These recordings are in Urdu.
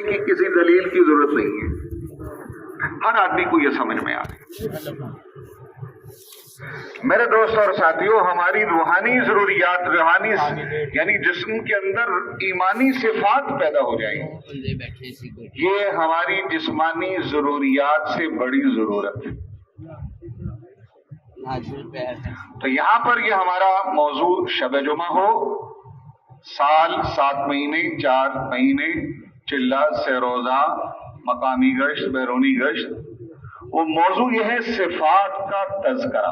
کی کسی دلیل کی ضرورت نہیں ہے، ہر آدمی کو یہ سمجھ میں آ گیا۔ میرے دوست اور ساتھیوں، ہماری روحانی ضروریات، روحانی یعنی جسم کے اندر ایمانی صفات پیدا ہو جائیں، یہ ہماری جسمانی ضروریات سے بڑی ضرورت ہے۔ تو یہاں پر یہ ہمارا موضوع شب جمعہ ہو، سال 7 مہینے 4 مہینے، چلہ سے روزہ، مقامی گشت، بیرونی گشت، وہ موضوع یہ ہے صفات کا تذکرہ۔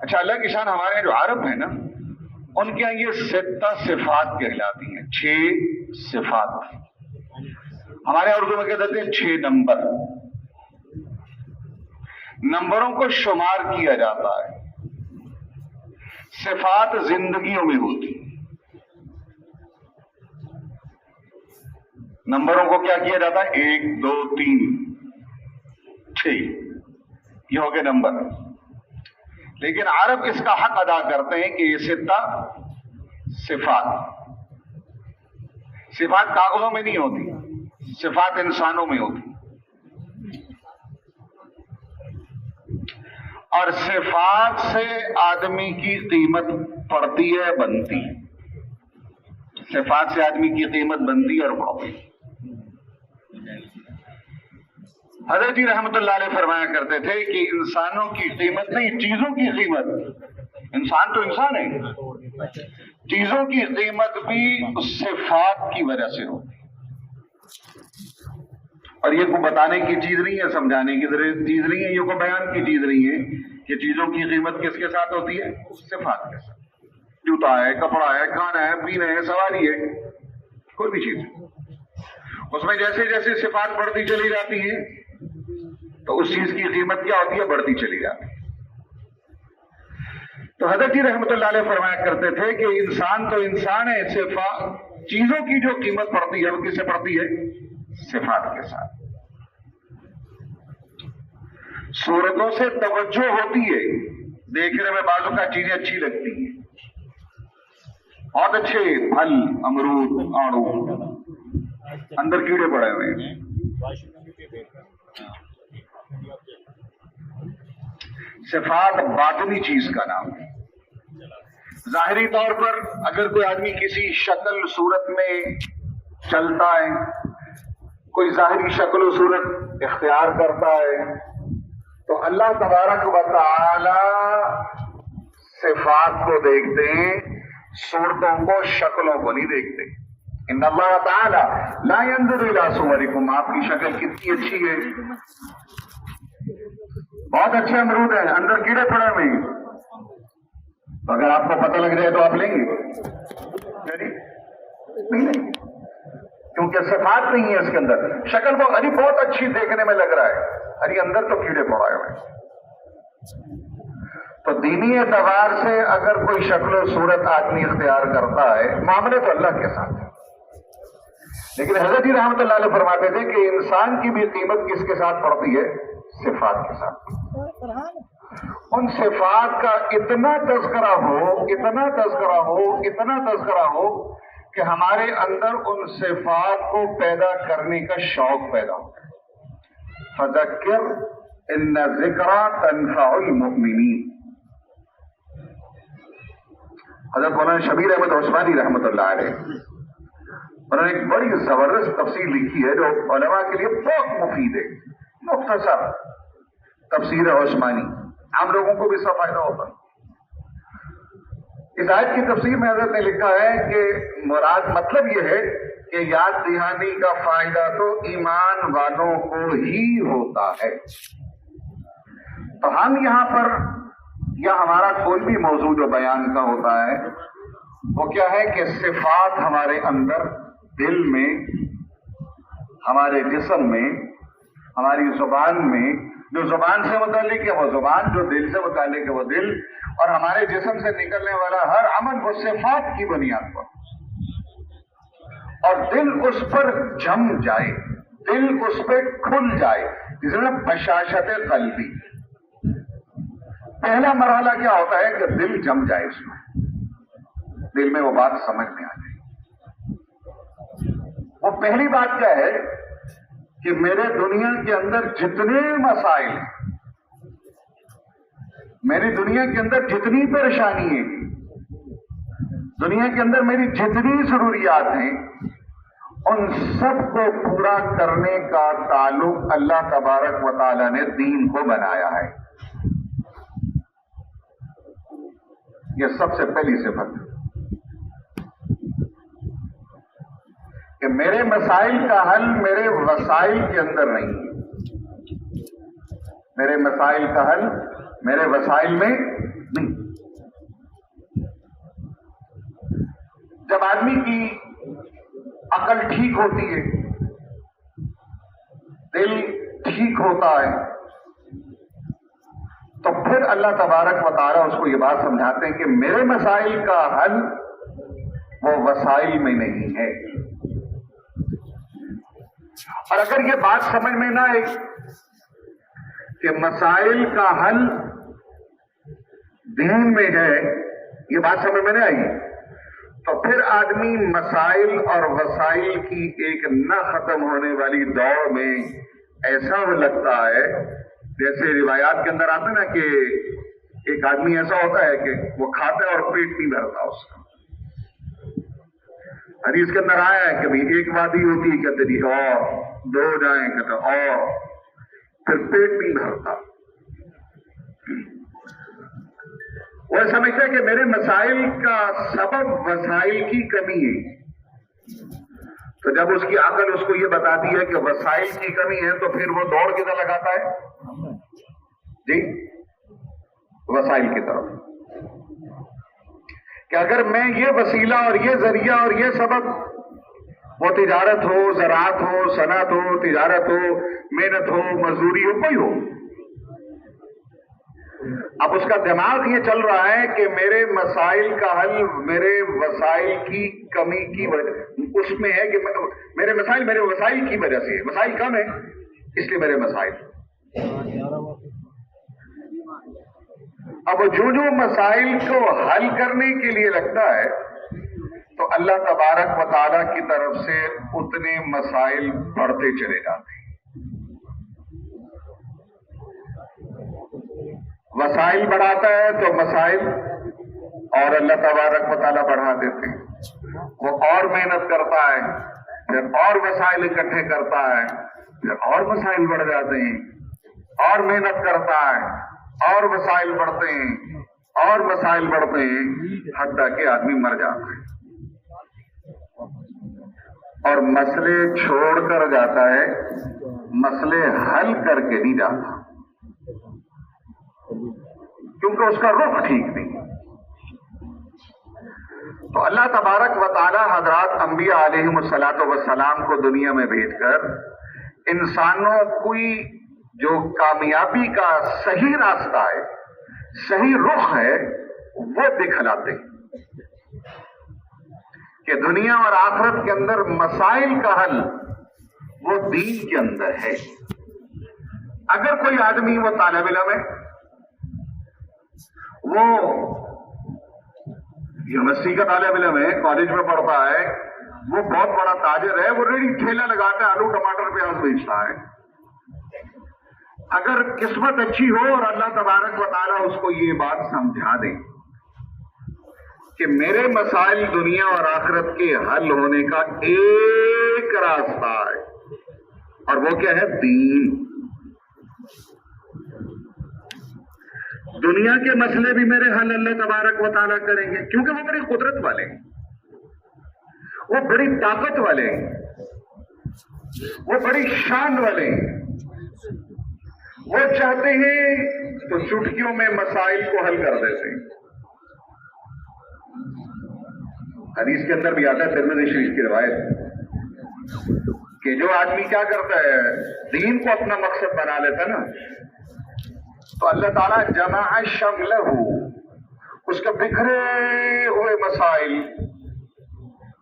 اچھا، اللہ کی شان، ہمارے جو عرب ہیں نا، ان کے یہاں یہ 6 صفات کہلاتی ہیں، 6 صفات۔ ہمارے اردو میں کہتے ہیں 6 نمبر، نمبروں کو شمار کیا جاتا ہے۔ صفات زندگیوں میں ہوتی، نمبروں کو کیا کیا جاتا ہے؟ 1 2 3 6، یہ ہو گئے نمبر۔ لیکن عرب اس کا حق ادا کرتے ہیں کہ یہ 6 صفات، صفات کاغذوں میں نہیں ہوتی، صفات انسانوں میں ہوتی، اور صفات سے آدمی کی قیمت بڑھتی ہے، بنتی ہے۔ صفات سے آدمی کی قیمت بنتی اور بڑھتی ہے۔ حضرت جی رحمت اللہ علیہ فرمایا کرتے تھے کہ انسانوں کی قیمت نہیں، چیزوں کی قیمت، انسان تو انسان ہے، چیزوں کی قیمت بھی صفات کی وجہ سے ہوتی ہے۔ اور یہ کوئی بتانے کی چیز نہیں ہے، سمجھانے کی چیز نہیں ہے، یہ کوئی بیان کی چیز نہیں ہے کہ چیزوں کی قیمت کس کے ساتھ ہوتی ہے؟ صفات کے ساتھ۔ جوتا ہے، کپڑا ہے، کھانا ہے، پینا ہے، سواری ہے، کوئی بھی چیز، اس میں جیسے جیسے صفات بڑھتی چلی جاتی ہیں تو اس چیز کی قیمت کیا ہوتی ہے؟ بڑھتی چلی جاتی ہے۔ تو حضرت جی رحمت اللہ علیہ فرمایا کرتے تھے کہ انسان تو انسان ہے، صفات، چیزوں کی جو قیمت پڑتی ہے وہ کس سے پڑتی ہے؟ صفات کے ساتھ۔ صورتوں سے توجہ ہوتی ہے، دیکھنے میں بعضوں کا چیزیں اچھی لگتی ہیں، بہت اچھے پھل، امرود، آڑو، اندر کیڑے پڑے ہوئے ہیں۔ صفات باطنی چیز کا نام ہے۔ ظاہری طور پر اگر کوئی آدمی کسی شکل صورت میں چلتا ہے، کوئی ظاہری شکل و صورت اختیار کرتا ہے، تو اللہ تبارک و تعالی صفات کو دیکھتے ہیں، صورتوں کو، شکلوں کو نہیں دیکھتے۔ ان اللہ تعالی لا ينظر الى صورکم، آپ کی شکل کتنی اچھی ہے، بہت اچھے امرود ہیں، اندر کیڑے پڑے ہوئے ہیں، تو اگر آپ کو پتہ لگ جائے تو آپ لیں گے؟ نہیں، کیونکہ صفات نہیں ہے اس کے اندر۔ شکل کو ارے بہت اچھی دیکھنے میں لگ رہا ہے، ارے اندر تو کیڑے پڑے ہوئے ہیں۔ تو دینی اعتبار سے اگر کوئی شکل و صورت آدمی اختیار کرتا ہے، معاملے تو اللہ کے ساتھ ہے۔ لیکن حضرت جی رحمت اللہ علیہ فرماتے تھے کہ انسان کی بھی قیمت کس کے ساتھ پڑتی ہے؟ صفات کے ساتھ۔ ان صفات کا اتنا تذکرہ ہو، اتنا تذکرہ ہو، اتنا تذکرہ ہو کہ ہمارے اندر ان صفات کو پیدا کرنے کا شوق پیدا ہو۔ فذکر ان ذکرى تنفع المؤمنین۔ حضرت مولانا شبیر احمد عثمانی رحمت اللہ علیہ، انہوں نے ایک بڑی زبردست تفسیر لکھی ہے جو علماء کے لیے بہت مفید ہے، مختصر تفسیر عثمانی، عام لوگوں کو بھی اس کا فائدہ ہوتا ہے۔ اس آیت کی تفسیر میں حضرت نے لکھا ہے کہ مراد مطلب یہ ہے کہ یاد دہانی کا فائدہ تو ایمان والوں کو ہی ہوتا ہے۔ تو ہم یہاں پر یا ہمارا کوئی بھی موضوع جو بیان کا ہوتا ہے وہ کیا ہے کہ صفات ہمارے اندر، دل میں، ہمارے جسم میں، ہماری زبان میں، جو زبان سے متعلق ہے وہ زبان، جو دل سے متعلق ہے وہ دل، اور ہمارے جسم سے نکلنے والا ہر عمل وہ صفات کی بنیاد پر، اور دل اس پر جم جائے، دل اس پہ کھل جائے، جس میں بشاشت قلبی۔ پہلا مرحلہ کیا ہوتا ہے کہ دل جم جائے، اس میں دل میں وہ بات سمجھ میں آ جائے۔ پہلی بات کیا ہے کہ میرے دنیا کے اندر جتنے مسائل ہیں، میری دنیا کے اندر جتنی پریشانی ہے، دنیا کے اندر میری جتنی ضروریات ہیں، ان سب کو پورا کرنے کا تعلق اللہ تبارک و تعالی نے دین کو بنایا ہے۔ یہ سب سے پہلی صفت ہے کہ میرے مسائل کا حل میرے وسائل کے اندر نہیں ہے، میرے مسائل کا حل میرے وسائل میں نہیں۔ جب آدمی کی عقل ٹھیک ہوتی ہے، دل ٹھیک ہوتا ہے، تو پھر اللہ تبارک و تعالیٰ اس کو یہ بات سمجھاتے ہیں کہ میرے مسائل کا حل وہ وسائل میں نہیں ہے۔ اور اگر یہ بات سمجھ میں نہ آئے کہ مسائل کا حل دین میں ہے، یہ بات سمجھ میں نہیں آئی، تو پھر آدمی مسائل اور وسائل کی ایک نہ ختم ہونے والی دوڑ میں ایسا لگتا ہے جیسے روایات کے اندر آتا ہے نا کہ ایک آدمی ایسا ہوتا ہے کہ وہ کھاتا ہے اور پیٹ نہیں بھرتا اس کا۔ حدیث کے اندر آیا ہے کہ بھئی ایک وادی ہوتی ہے کہتے جی اور دو جائیں کہتے اور پھر پیٹ نہیں بھرتا۔ وہ سمجھتا ہے کہ میرے مسائل کا سبب وسائل کی کمی ہے، تو جب اس کی عقل اس کو یہ بتاتی ہے کہ وسائل کی کمی ہے تو پھر وہ دوڑ کدھر لگاتا ہے؟ جی وسائل کی طرف، کہ اگر میں یہ وسیلہ اور یہ ذریعہ اور یہ سبب، وہ تجارت ہو، زراعت ہو، صنعت ہو، تجارت ہو، محنت ہو، مزدوری ہو، کوئی ہو، اب اس کا دماغ یہ چل رہا ہے کہ میرے مسائل کا حل میرے وسائل کی کمی کی وجہ اس میں ہے کہ میرے مسائل میرے وسائل کی وجہ سے، وسائل کم ہے اس لیے میرے مسائل۔ اب جو مسائل کو حل کرنے کے لیے لگتا ہے تو اللہ تبارک و تعالیٰ کی طرف سے اتنے مسائل بڑھتے چلے جاتے ہیں۔ وسائل بڑھاتا ہے تو مسائل اور اللہ تبارک و تعالیٰ بڑھا دیتے ہیں۔ وہ اور محنت کرتا ہے، پھر اور وسائل اکٹھے کرتا ہے، پھر اور مسائل بڑھ جاتے ہیں، اور محنت کرتا ہے، اور وسائل بڑھتے ہیں، اور مسائل بڑھتے ہیں، حتیٰ کہ آدمی مر جاتا ہے اور مسئلے چھوڑ کر جاتا ہے، مسئلے حل کر کے نہیں جاتا، کیونکہ اس کا رخ ٹھیک نہیں۔ تو اللہ تبارک و تعالی حضرات انبیاء علیہم الصلاۃ والسلام کو دنیا میں بھیج کر انسانوں کی جو کامیابی کا صحیح راستہ ہے، صحیح رخ ہے، وہ دکھلاتے ہیں کہ دنیا اور آخرت کے اندر مسائل کا حل وہ دین کے اندر ہے۔ اگر کوئی آدمی وہ طالب علم ہے، وہ یونیورسٹی کا طالب علم ہے، کالج میں پڑھتا ہے، وہ بہت بڑا تاجر ہے، وہ ریڑھی ٹھیلا لگاتا ہے، آلو ٹماٹر پیاز بیچتا ہے، اگر قسمت اچھی ہو اور اللہ تبارک و تعالیٰ اس کو یہ بات سمجھا دے کہ میرے مسائل دنیا اور آخرت کے حل ہونے کا ایک راستہ ہے، اور وہ کیا ہے؟ دین۔ دنیا کے مسئلے بھی میرے حل اللہ تبارک و تعالیٰ کریں گے، کیونکہ وہ بڑی قدرت والے ہیں، وہ بڑی طاقت والے ہیں، وہ بڑی شان والے ہیں، وہ چاہتے ہیں تو چٹکیوں میں مسائل کو حل کر دیتے ہیں۔ حدیث کے اندر بھی آتا ہے، ترمذی شریف کی روایت، کہ جو آدمی کیا کرتا ہے، دین کو اپنا مقصد بنا لیتا ہے نا، تو اللہ تعالیٰ جمع شملہ، اس کے بکھرے ہوئے مسائل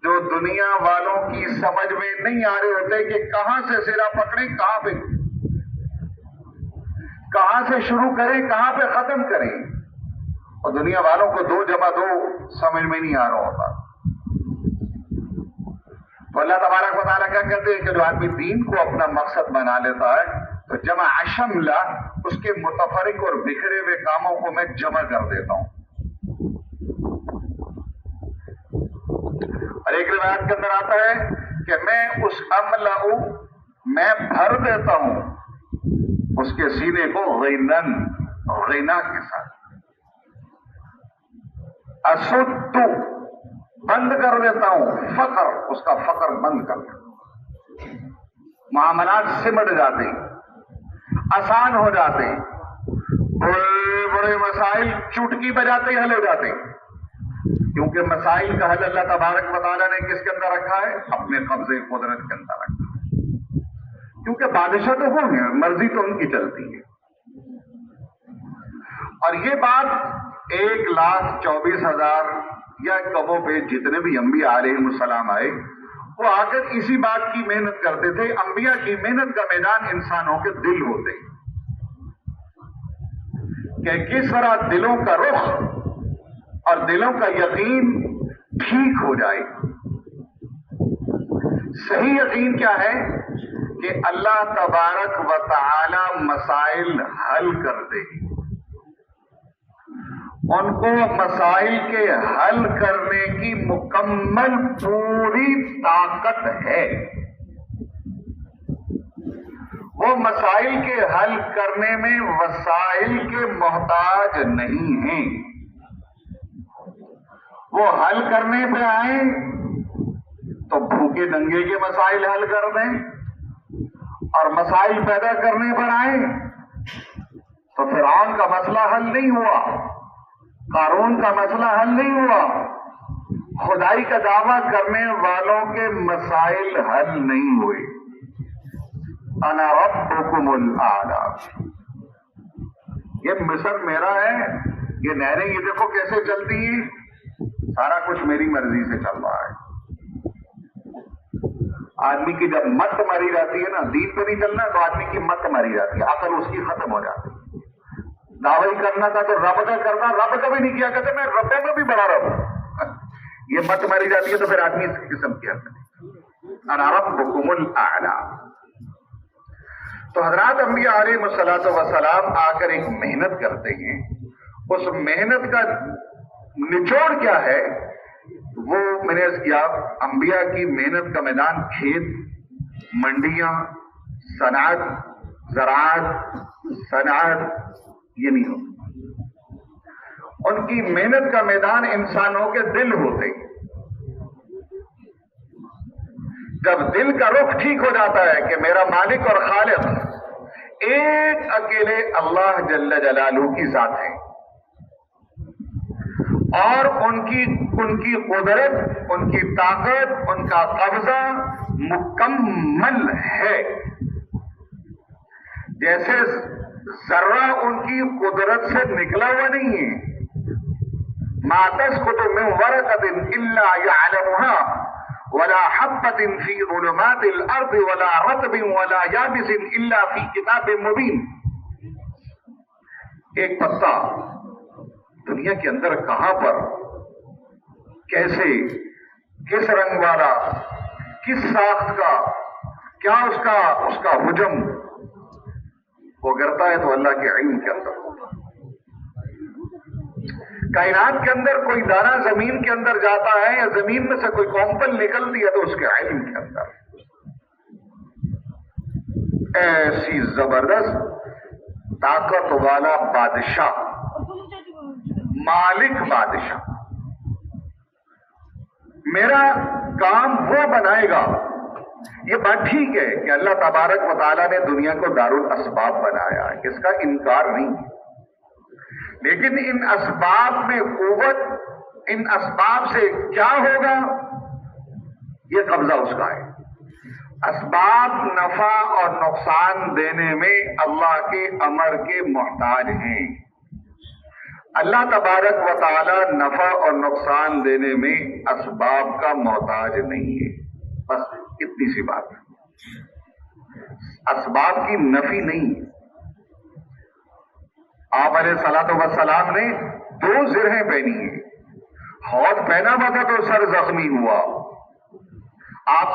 جو دنیا والوں کی سمجھ میں نہیں آ رہے ہوتے کہ کہاں سے سرا پکڑیں، کہاں سے شروع کریں، کہاں پہ ختم کریں، اور دنیا والوں کو 2 + 2 سمجھ میں نہیں آ رہا ہوتا، تو اللہ تبارک و تعالیٰ کیا کہتے ہیں کہ جو آدمی دین کو اپنا مقصد بنا لیتا ہے تو جمع شملہ اس کے متفرق اور بکھرے ہوئے کاموں کو میں جمع کر دیتا ہوں. اور ایک روایت کے اندر آتا ہے کہ میں اس املأ میں بھر دیتا ہوں اس کے سینے کو غینن غینا کے ساتھ. اسد بند کر دیتا ہوں فقر اس کا فقر بند کر دیتا ہوں. معاملات سمٹ جاتے آسان ہو جاتے بڑے بڑے مسائل چٹکی بجاتے حل ہو جاتے کیونکہ مسائل کا حل اللہ تبارک و تعالیٰ نے کس کے اندر رکھا ہے؟ اپنے قبضے قدرت کے اندر رکھا ہے. کیونکہ بادشاہ تو وہ ہیں مرضی تو ان کی چلتی ہے. اور یہ بات 1,24,000 یا کموں پہ جتنے بھی انبیاء علیہ السلام آئے وہ آ کر اسی بات کی محنت کرتے تھے. انبیاء کی محنت کا میدان انسانوں کے دل ہوتے کہ کس طرح دلوں کا رخ اور دلوں کا یقین ٹھیک ہو جائے. صحیح یقین کیا ہے کہ اللہ تبارک و تعالی مسائل حل کر دے. ان کو مسائل کے حل کرنے کی مکمل پوری طاقت ہے. وہ مسائل کے حل کرنے میں وسائل کے محتاج نہیں ہیں. وہ حل کرنے پہ آئیں تو بھوکے ننگے کے مسائل حل کر دیں اور مسائل پیدا کرنے پر آئیں تو فرعون کا مسئلہ حل نہیں ہوا, قارون کا مسئلہ حل نہیں ہوا, خدائی کا دعویٰ کرنے والوں کے مسائل حل نہیں ہوئے. انا ربکم الاعلی. یہ مصر میرا ہے, یہ نہریں یہ دیکھو کیسے چلتی ہیں, سارا کچھ میری مرضی سے چل رہا ہے. آدمی کی جب مت ماری جاتی ہے نا, دین پہ نہیں چلنا تو آدمی کی مت ماری جاتی ہے, عقل اس کی ختم ہو جاتی ہے. دعوی کرنا تھا تو رب کا کرنا, رب کا بھی نہیں کیا کرتے میں رب میں بھی بڑا رب. یہ مت ماری جاتی ہے تو پھر آدمی اس قسم کیا کرتے. انا ربکم الاعلی. تو حضرات انبیاء علیہ الصلوۃ والسلام آ کر ایک محنت کرتے ہیں. اس محنت کا نچوڑ کیا ہے وہ میں نے عرض کیا, انبیاء کی محنت کا میدان کھیت, منڈیاں, صنعت, زراعت, صنعت یہ نہیں ہوتا. ان کی محنت کا میدان انسانوں کے دل ہوتے. جب دل کا رخ ٹھیک ہو جاتا ہے کہ میرا مالک اور خالق ایک اکیلے اللہ جل جلالہ کی ذات ہے اور ان کی قدرت, ان کی طاقت, ان کا قبضہ مکمل ہے. جیسے ذرہ ان کی قدرت سے نکلا ہوا نہیں ہے. ما تسقط من ورقة إلا يعلمها ولا حبة في ظلمات الأرض ولا رطب ولا يابس إلا في كتاب مبين. ایک پتا دنیا کے اندر کہاں پر, کیسے, کس رنگ والا, کس ساخت کا, کیا اس کا حجم, وہ گرتا ہے تو اللہ کے علم کے اندر ہوتا. کائنات کے اندر کوئی دانہ زمین کے اندر جاتا ہے یا زمین میں سے کوئی کونپل نکلتی ہے تو اس کے علم کے اندر. ایسی زبردست طاقت والا بادشاہ, مالک بادشاہ, میرا کام وہ بنائے گا. یہ بات ٹھیک ہے کہ اللہ تبارک و تعالیٰ نے دنیا کو دارالاسباب بنایا ہے, اس کا انکار نہیں, لیکن ان اسباب میں قوت, ان اسباب سے کیا ہوگا یہ قبضہ اس کا ہے. اسباب نفع اور نقصان دینے میں اللہ کے امر کے محتاج ہیں. اللہ تبارک و تعالی نفع اور نقصان دینے میں اسباب کا محتاج نہیں ہے. بس اتنی سی بات ہے. اسباب کی نفی نہیں. آپ علیہ الصلوۃ والسلام نے 2 زرہیں پہنی ہیں. ہاتھ پہنا ہوا تھا تو سر زخمی ہوا. آپ